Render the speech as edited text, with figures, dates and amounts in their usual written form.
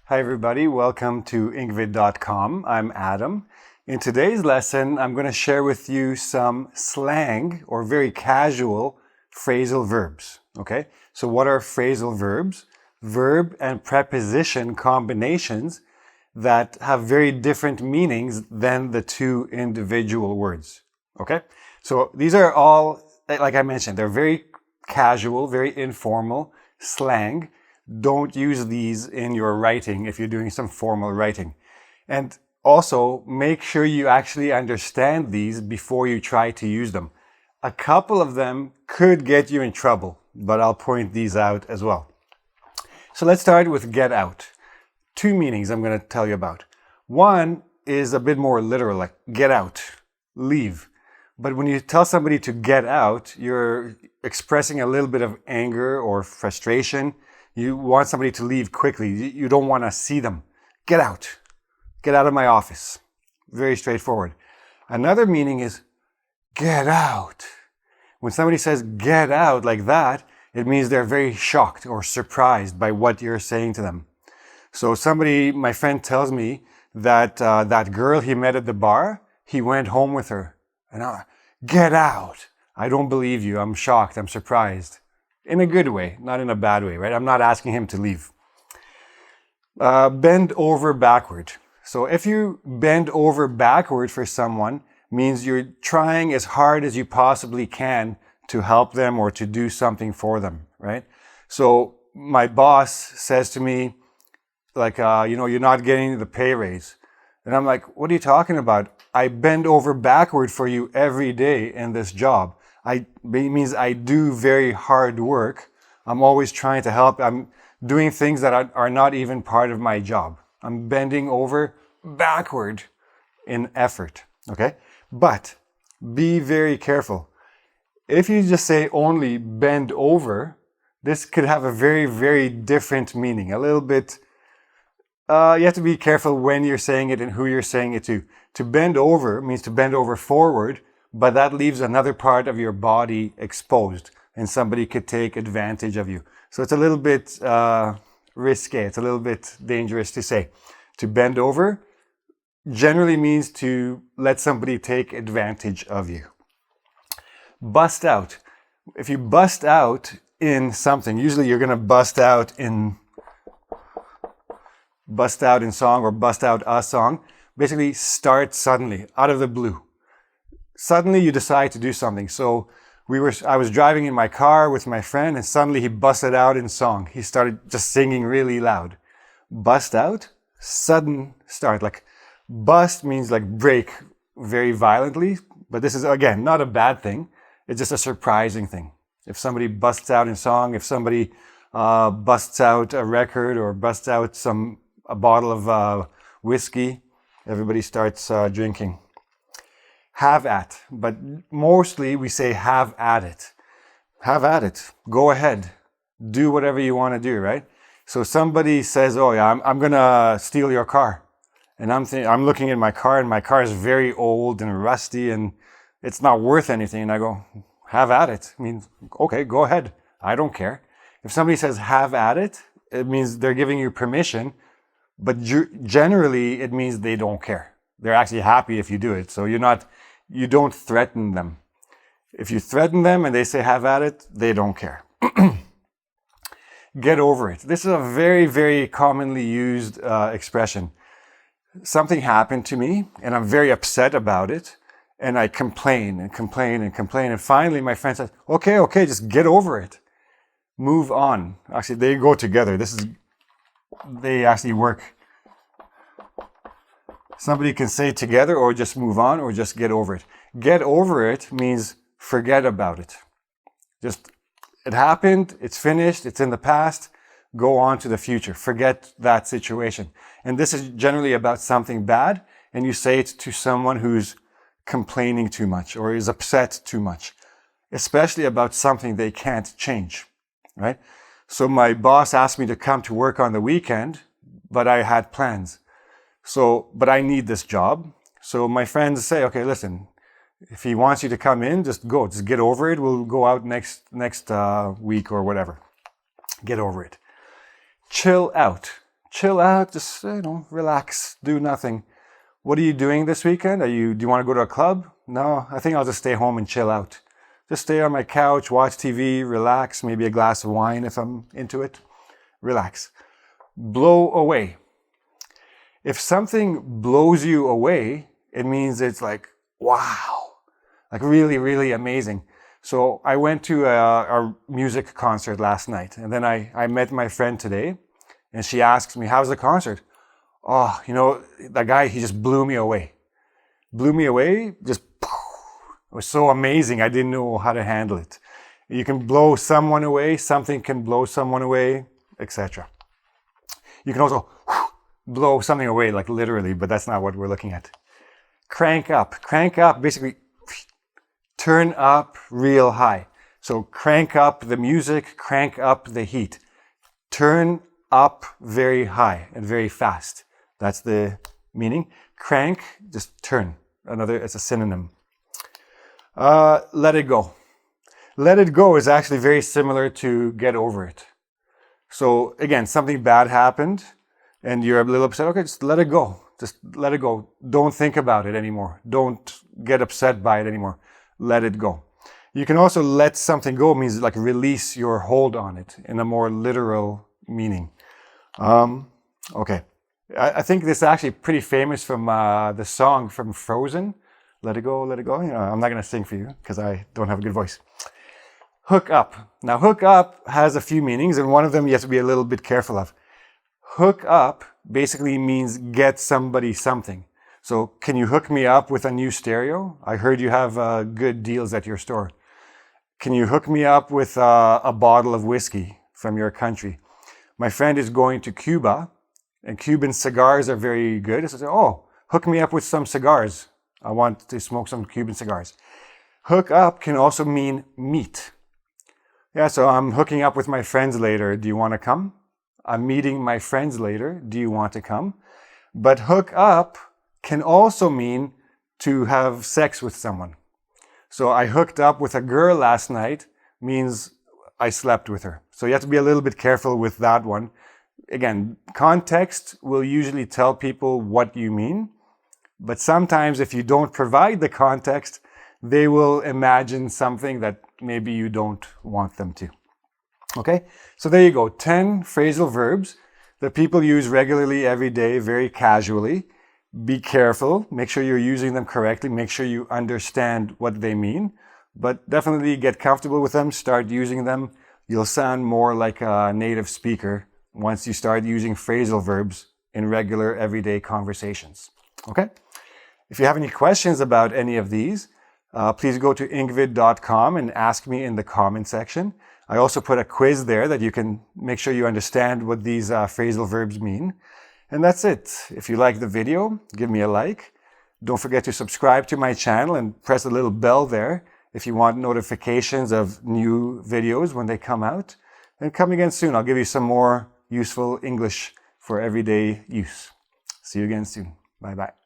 Hi everybody, welcome to engVid.com. I'm Adam. In today's lesson, I'm going to share with you some slang or very casual phrasal verbs. Okay, so what are phrasal verbs? Verb and preposition combinations that have very different meanings than the two individual words. Okay, so these are all, like I mentioned, they're very casual, very informal slang. Don't use these in your writing if you're doing some formal writing. And also make sure you actually understand these before you try to use them. A couple of them could get you in trouble, but I'll point these out as well. So let's start with get out. Two meanings I'm going to tell you about. One is a bit more literal, like get out, leave. But when you tell somebody to get out, you're expressing a little bit of anger or frustration. You want somebody to leave quickly. You don't want to see them. Get out. Get out of my office. Very straightforward. Another meaning is get out. When somebody says get out like that, it means they're very shocked or surprised by what you're saying to them. So my friend tells me that that girl he met at the bar, he went home with her. And I'm like, get out. I don't believe you. I'm shocked. I'm surprised. In a good way, not in a bad way, right? I'm not asking him to leave. Bend over backward. So if you bend over backward for someone, means you're trying as hard as you possibly can to help them or to do something for them, right? So my boss says to me, like, you're not getting the pay raise. And I'm like, what are you talking about? I bend over backward for you every day in this job. It means I do very hard work. I'm always trying to help. I'm doing things that are not even part of my job. I'm bending over backward in effort, okay? But be very careful. If you just say only bend over, this could have a very, very different meaning. A little bit, you have to be careful when you're saying it and who you're saying it to. To bend over means to bend over forward, but that leaves another part of your body exposed and somebody could take advantage of you. So it's a little bit risque. It's a little bit dangerous to say. To bend over generally means to let somebody take advantage of you. Bust out. If you bust out in something, usually you're going to bust out in song or bust out a song. Basically start suddenly, out of the blue. Suddenly you decide to do something. So I was driving in my car with my friend and suddenly he busted out in song. He started just singing really loud. Bust out, sudden start. Like bust means like break very violently, but this is again not a bad thing. It's just a surprising thing. If somebody busts out in song, if somebody busts out a record or busts out a bottle of whiskey, everybody starts drinking. Have at, but mostly we say have at it. Have at it. Go ahead. Do whatever you want to do, right? So somebody says, oh yeah, I'm going to steal your car. And I'm looking at my car and my car is very old and rusty and it's not worth anything. And I go, have at it. I mean, okay, go ahead. I don't care. If somebody says have at it, it means they're giving you permission, but generally it means they don't care. They're actually happy if you do it. So you don't threaten them. If you threaten them and they say have at it, they don't care. Get over it. This is a very, very commonly used expression. Something happened to me and I'm very upset about it. And I complain and complain and complain. And finally my friend says, okay, just get over it. Move on. Actually, they go together. They actually work. Somebody can say together or just move on or just get over it. Get over it means forget about it. It happened, it's finished, it's in the past, go on to the future. Forget that situation. And this is generally about something bad and you say it to someone who's complaining too much or is upset too much, especially about something they can't change, right? So my boss asked me to come to work on the weekend, but I had plans. But I need this job. So my friends say, okay, listen, if he wants you to come in, just go, just get over it. We'll go out next week or whatever. Get over it. Chill out. chill out, just, relax, do nothing. What are you doing this weekend? Do you want to go to a club? No, I think I'll just stay home and chill out. Just stay on my couch, watch TV, relax, maybe a glass of wine if I'm into it. Relax. Blow away. If something blows you away, it means it's like, wow, like really, really amazing. So I went to a music concert last night, and then I met my friend today, and she asks me, how's the concert? Oh, that guy, he just blew me away. Blew me away, just, it was so amazing, I didn't know how to handle it. You can blow someone away, something can blow someone away, etc. You can also blow something away, like literally, but that's not what we're looking at. Crank up. Crank up, basically, turn up real high. So crank up the music, crank up the heat. Turn up very high and very fast. That's the meaning. Crank, just turn. It's a synonym. Let it go. Let it go is actually very similar to get over it. So again, something bad happened and you're a little upset. Okay, just let it go. Just let it go. Don't think about it anymore. Don't get upset by it anymore. Let it go. You can also let something go, means like release your hold on it in a more literal meaning. Okay. I think this is actually pretty famous from the song from Frozen. Let it go, let it go. I'm not going to sing for you because I don't have a good voice. Hook up. Now, hook up has a few meanings, and one of them you have to be a little bit careful of. Hook up basically means get somebody something. So, can you hook me up with a new stereo? I heard you have good deals at your store. Can you hook me up with a bottle of whiskey from your country? My friend is going to Cuba, and Cuban cigars are very good. So, hook me up with some cigars. I want to smoke some Cuban cigars. Hook up can also mean meet. Yeah, so I'm hooking up with my friends later. Do you want to come? I'm meeting my friends later. Do you want to come? But hook up can also mean to have sex with someone. So I hooked up with a girl last night means I slept with her. So you have to be a little bit careful with that one. Again, context will usually tell people what you mean. But sometimes if you don't provide the context, they will imagine something that maybe you don't want them to. Okay, so there you go. 10 phrasal verbs that people use regularly every day, very casually. Be careful. Make sure you're using them correctly. Make sure you understand what they mean. But definitely get comfortable with them. Start using them. You'll sound more like a native speaker once you start using phrasal verbs in regular, everyday conversations. Okay? If you have any questions about any of these, please go to engVid.com and ask me in the comment section. I also put a quiz there that you can make sure you understand what these phrasal verbs mean. And that's it. If you like the video, give me a like. Don't forget to subscribe to my channel and press the little bell there if you want notifications of new videos when they come out. And come again soon. I'll give you some more useful English for everyday use. See you again soon. Bye-bye.